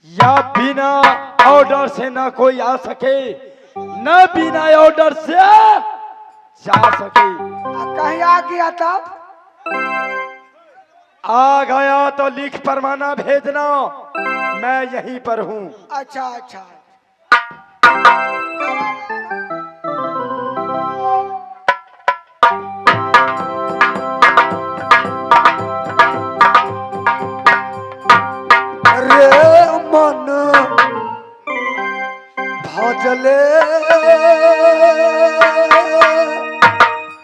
या बिना ऑर्डर से ना कोई आ सके, न बिना ऑर्डर से जा सके। कहीं आ गया तब? आ गया तो लिख परवाना भेजना, मैं यहीं पर हूँ। अच्छा अच्छा। रे मन भजले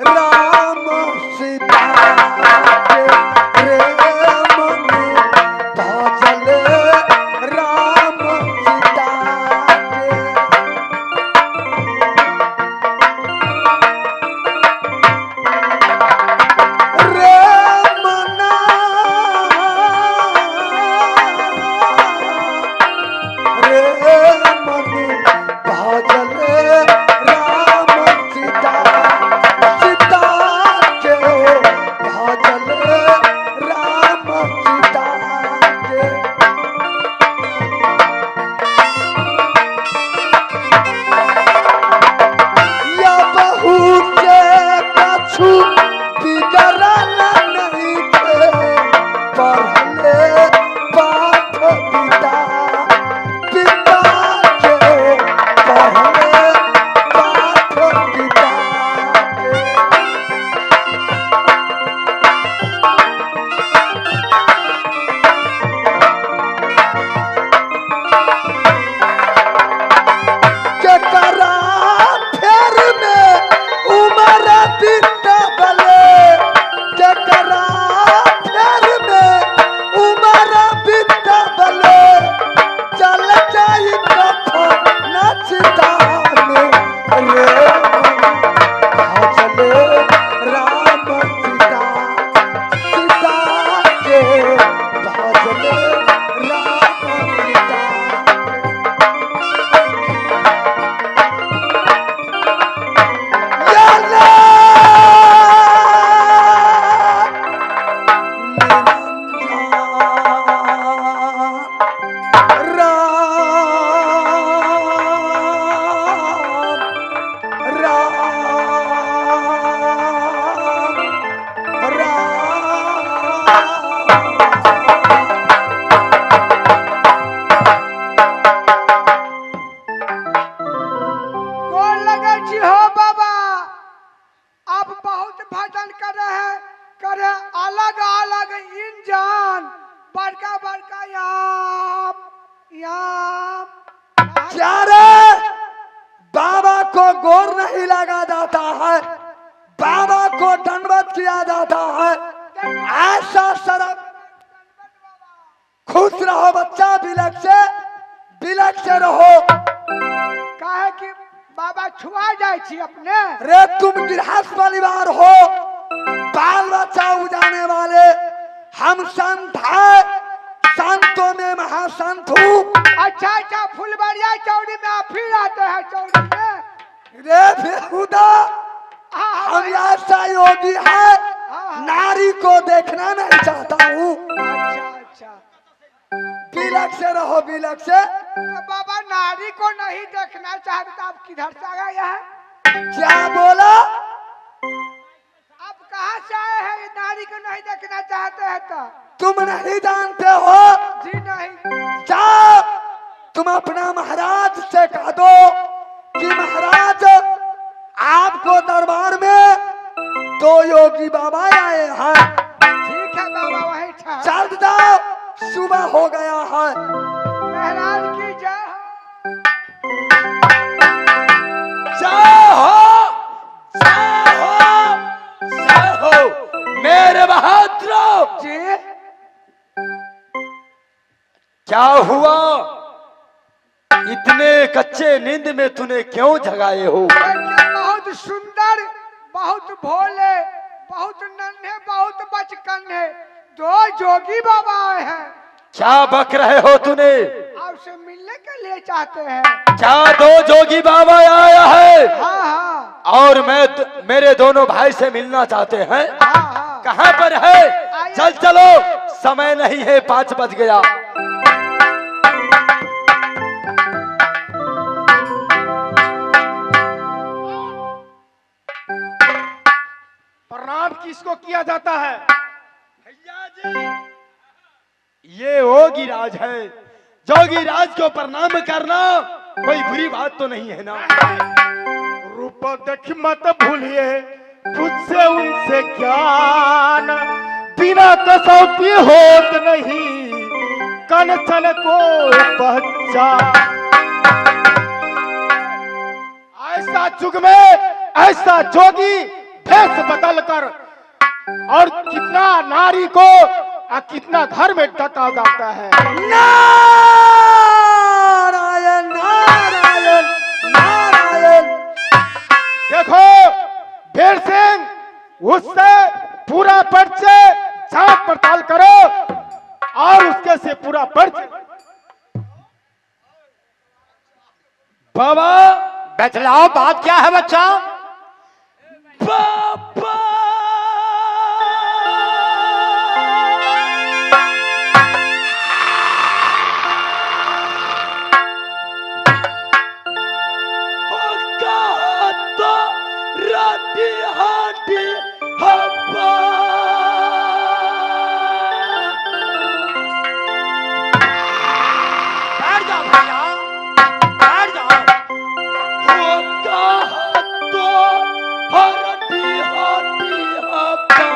राम सीता के, रे मन भजले राम सीता के। रे मना रे मन भजले राम सीता, सीता के भजले राम सीता के। या बहू के कछु बिगड़ल नहीं थे, पढ़ले पाठ पिता, पिता के पढ़ले पाठ पिता के। केकरा फेर में उमर बितबले, केकरा फेर में उमर बितबले, चल जाई कफन चिताने। रे भजले राम सीता, सीता के भजले राम सीता के। याले निरंजन राम राम गोर लगे छी हो बाबा। आप बहुत भजन करे अलग अलग इंजन, बड़का बड़का याम याम। क्या रे? बाबा को गोर नहीं लगा जाता है, बाबा को दंडवत किया जाता है। ऐसा शर्म। खुश रहो बच्चा, बिलक से रहो। काहे कि बाबा छुआ जाए छी अपने। रे तुम गृहस्थ परिवार हो, बाल बच्चा उजाने वाले। हम संत है, संतों में महासंत हूँ। अच्छा अच्छा, फुलबरिया चौड़ी में आप ही आते हैं चौड़ी में। रे बेहुदा, हम ऐसा योगी है, नारी को देखना नहीं चाहता हूँ। अच्छा अच्छा, बिलक से रहो, बिलक से। तो बाबा नारी को नहीं देखना चाहते तो आप किधर से आए हैं? क्या बोला? आप कहाँ से आए हैं? नारी को नहीं देखना चाहते हैं तो तुम नहीं जानते हो? जी नहीं। जाओ तुम अपना महाराज से कह दो कि महाराज आपको दरबार में दो योगी बाबा आए हैं। ठीक है बाबा, वही था। चल जाओ, सुबह हो गया है। महाराज की जय हो मेरे बहादुर जी। क्या हुआ? इतने कच्चे नींद में तूने क्यों जगाए हो? बहुत सुंदर, बहुत भोले, बहुत नन्हे, बहुत बचकन है, दो जोगी बाबा आए हैं। क्या बक रहे हो तूने? आपसे मिलने के लिए चाहते हैं। क्या दो जोगी बाबा आया है? हाँ हाँ। और मेरे दोनों भाई से मिलना चाहते हैं? हाँ हाँ। कहाँ पर है? चल चलो, समय नहीं है, 5 बज गया। किया जाता है। भैया जी, ये योगीराज है। जोगीराज को प्रणाम करना कोई बुरी बात तो नहीं है ना? रूप देख मत भूलिए, तुझसे उनसे ज्ञान, बिना कसौटी होत नहीं कंचन को पहचान। ऐसा जुग में ऐसा जोगी भेष बदल कर और कितना नारी को और कितना घर में डका जाता है। नारायण नारायण नारायण। देखो भेड़ सिंह, उससे पूरा परिचय जांच पड़ताल करो और उसके से पूरा परिचय। बाबा बतलाओ बात क्या है बच्चा? बाबा राती हाटी हब्बा। बैठ जाओ भैया, बैठ जाओ। वो कहा तो हरटी हाटी हब्बा।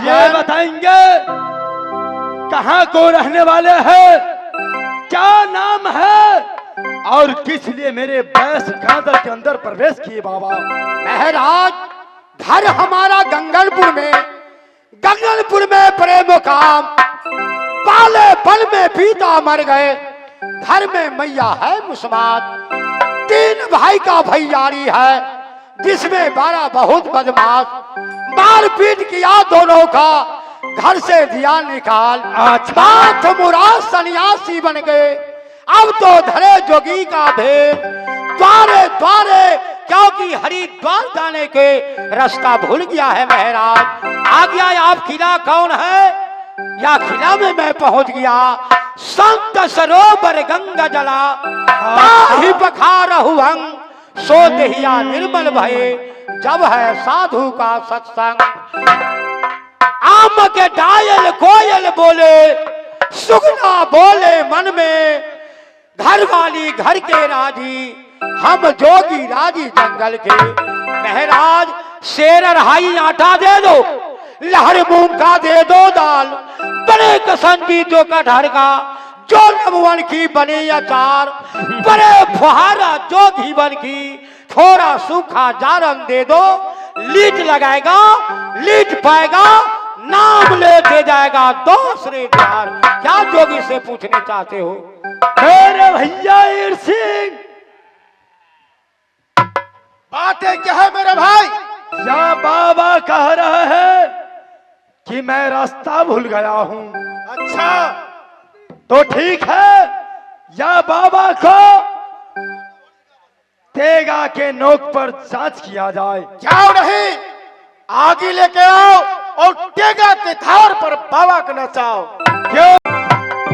ये बताएंगे कहाँ को रहने वाले हैं, क्या नाम है और किस लिए मेरे बैस गांधर के अंदर प्रवेश किए? बाबा महाराज, घर हमारा गंगलपुर में प्रेम काम, पाले पल में पिता मर गए, घर में मैया है मुस्मात, 3 भाई का भैयारी है जिसमें 12 बहुत बदमाश, मार पीट किया दोनों का, घर से दिया निकाल, बात मुराद सन्यासी बन गए, अब तो धरे जोगी का भेद, द्वारे द्वारे क्योंकि हरिद्वार जाने के रास्ता भूल गया है महाराज। आ गया आप किला कौन है या किला में मैं पहुंच गया, संत सरोवर गंगा जला, ताहि पखारहु भंग, सो देहिया निर्मल भये, जब है साधु का सत्संग। आम के डायल कोयल बोले, सुगना बोले मन में, घर वाली घर के राजी, हम जोगी राजी जंगल के। महाराज, शेर रहाई आटा दे दो, लहर मूंग का दे दो दाल, बड़े कसंजी जो कटहर का, जो नमवन की बने अचार, बड़े फुहारा जो घीवन की, थोड़ा सूखा जारम दे दो, लीट लगाएगा लीट पाएगा, नाम लेते जाएगा दूसरे द्वार। क्या जोगी से पूछने चाहते हो? मेरे भैया ईर सिंह, बातें क्या है मेरे भाई? या बाबा कह रहे हैं कि मैं रास्ता भूल गया हूँ। अच्छा तो ठीक है, या बाबा को तेगा के नोक पर जांच किया जाए। जाओ नहीं, आगे लेके आओ और टेगा के धार पर बाबा का नचाओ। क्यों?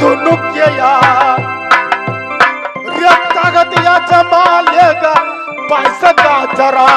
दोनों के यार ताकत या जमा लेगा पैसा का जरा।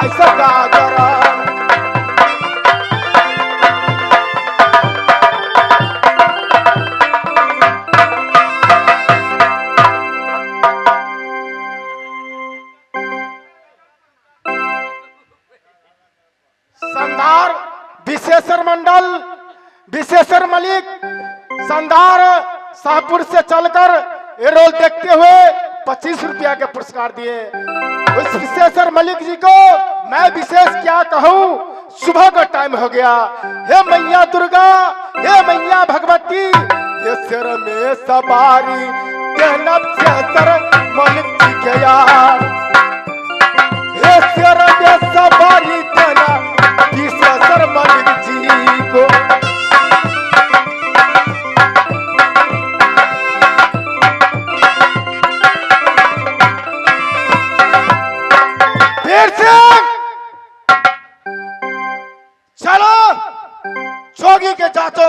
बाईस गाजर संदार विशेषर मंडल विशेषर मलिक संदार शाहपुर से चलकर ये रोल देखते हुए 25 रुपया के पुरस्कार दिए। उस विशेषर मलिक जी को मैं विशेष क्या कहूँ, सुबह का टाइम हो गया। हे मैया दुर्गा, हे मैया भगवती, ये सिर में सवारी कहना विशेषर मलिक जी के यार, ये सिर में सवारी कहना विशेषर मलिक जी को। चलो जोगी के जातो।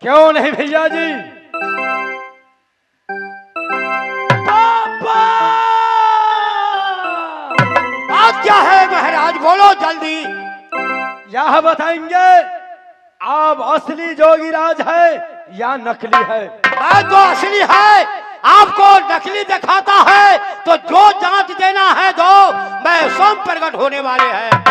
क्यों नहीं भैया जी? पापा! बात क्या है महाराज, बोलो जल्दी। यह बताएंगे आप असली जोगीराज है या नकली है? मैं तो असली है, आपको नकली दिखाता है तो जो जांच देना है दो, मैं स्वयं प्रकट होने वाले हैं।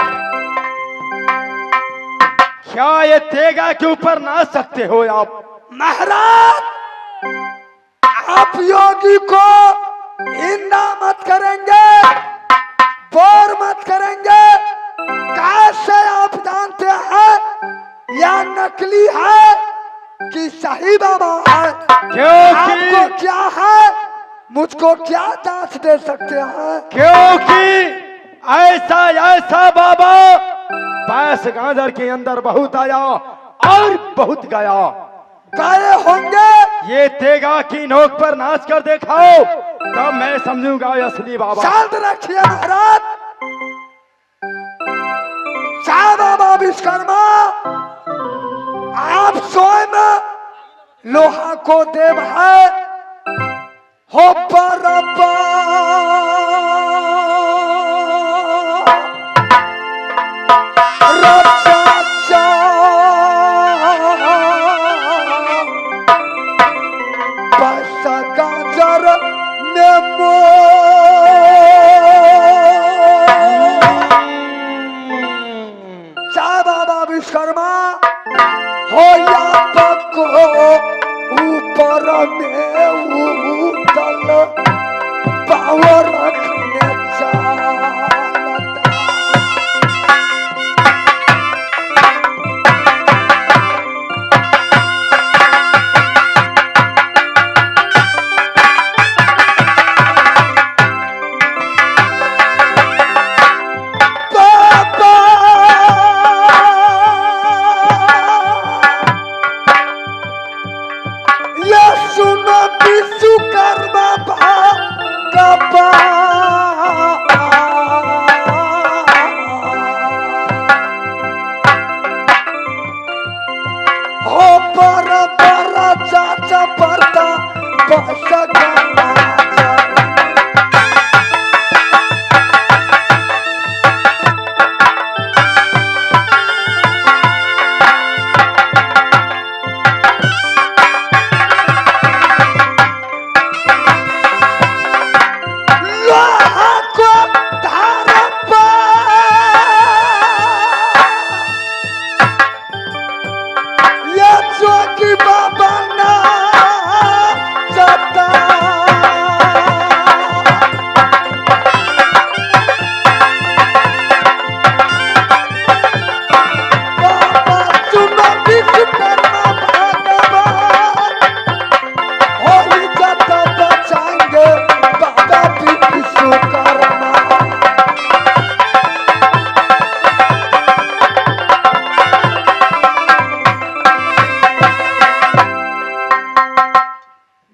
क्या ये तेगा के ऊपर नाच सकते हो आप? महाराज, आप योगी को इंदा मत करेंगे, बोर मत करेंगे। कैसे आप जानते हैं या नकली है कि सही बाबा है? क्योंकि आपको क्या है, मुझको क्या जांच दे सकते हैं? क्योंकि ऐसा ऐसा बाबा बैस गाजर के अंदर बहुत आया और बहुत गया। गए होंगे। ये तेगा की नोक पर नाच कर दिखाओ, तब मैं समझूंगा असली बाबा। शांत रखिए महाराज। साईं बाबा विश्वकर्मा, आप स्वयं लोहा को देव है हो बरब्बा। विश्वकर्मा हो या पको ऊपर में उतल पावर रखने चाहता।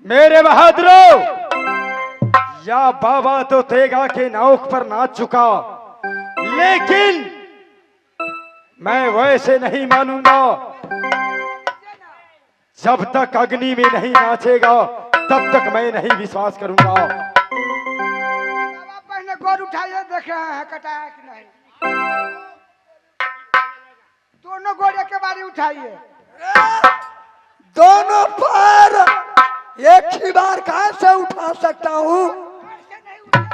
मेरे बहादुरों, या बाबा तो तेगा के नौक पर नाच चुका, लेकिन मैं वैसे नहीं मानूंगा। जब तक अग्नि में नहीं नाचेगा तब तक मैं नहीं विश्वास करूंगा। बाबा पहले गोर उठाइए, देखे हैं कटाया कि नहीं। दोनों गोर एक बारी उठाइए। दोनों पैर एक ही बार कैसे उठा सकता हूँ? ऐसे नहीं उठेगा।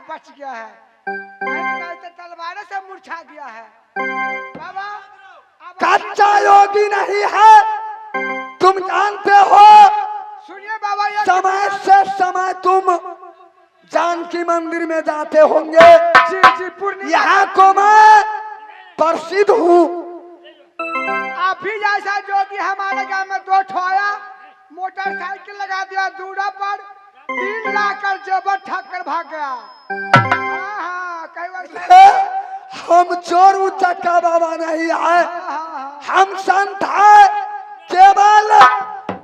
बच गया है। नहीं तो तलवार से मुरझा गया है। बाबा कच्चा योगी नहीं है, तुम जानते हो। सुनिए बाबा, ये समय से समय तुम जानकी मंदिर में जाते होंगे। जी जी पूर्णिमा, यहाँ को मैं प्रसिद्ध हूँ। आप ही जैसा जोगी हमारे गांव में 2 ठो आया, मोटरसाइकिल लगा दिया दूरा पर, 3 लाख कर जेबर ठग कर भाग गया। हाँ, कई बार हम चोर उचक्का बाबा नहीं है, हाँ। हम संत है। केवल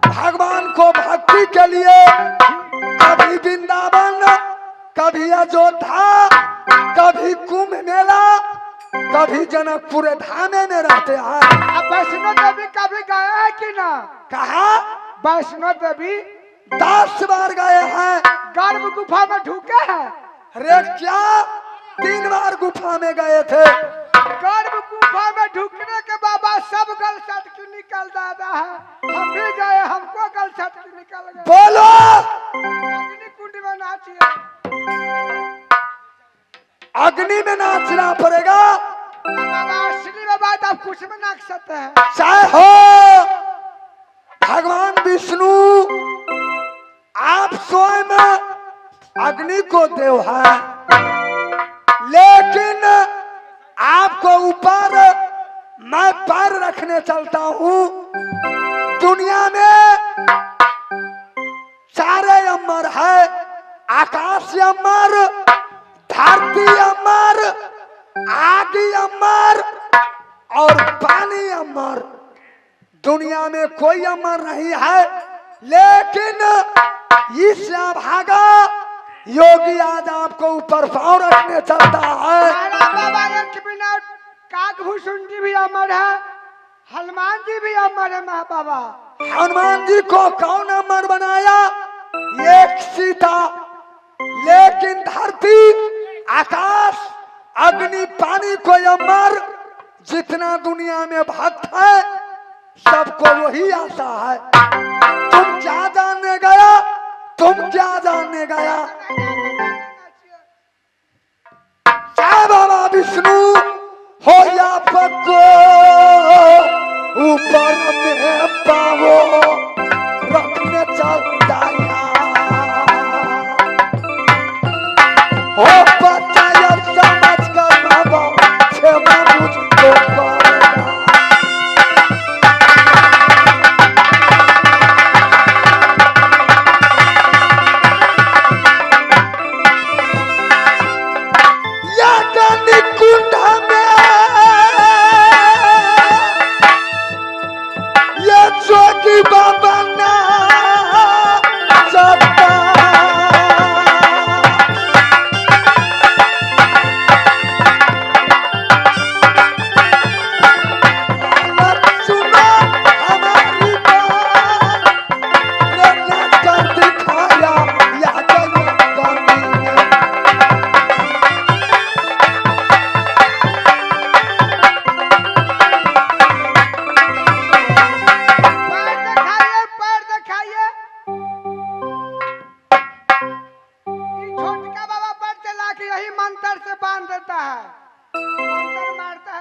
भगवान को भक्ति के लिए कभी वृंदावन, कभी अयोध्या, कभी कुंभ मेला, कभी जनकपुर धामे में रहते हैं। अब वैष्णो देवी कभी गए हैं कि ना? कहा वैष्णो देवी 10 बार गए हैं। गर्भ गुफा में ढुके हैं। अरे क्या 3 बार गुफा में गए थे। गर्भ गुफा में ढुकने के बाबा सब गल सटकी निकल जाता है। हम भी गए, हमको गल सटकी निकल गए। बोलो, अग्नि कुंड में नाचिए। अग्नि में नाचना पड़ेगा। बाबा असली में बात आप कुछ में नाच सकते हैं। चाहे हो भगवान विष्णु, आप स्वयं अग्नि को देव है, लेकिन आपको ऊपर मैं पैर रखने चलता हूँ। दुनिया में 4 अमर है, आकाश अमर, धरती अमर, आग अमर और पानी अमर। दुनिया में कोई अमर नहीं है, लेकिन इस भागा योगी आज आपको ऊपर पांव रखने चलता है। बाबा एक मिनट, काकभूषुंडी भी अमर है, हनुमान जी भी अमर है। माँ बाबा हनुमान जी को कौन अमर बनाया? एक सीता। लेकिन धरती, आकाश, अग्नि, पानी को अमर जितना दुनिया में भक्त है सबको वही आता है। तुम क्या जानने गया? तुम क्या जानने गया? जय बाबा विष्णु हो या पक्को, ऊपर में पावो रखने चल जाया। हो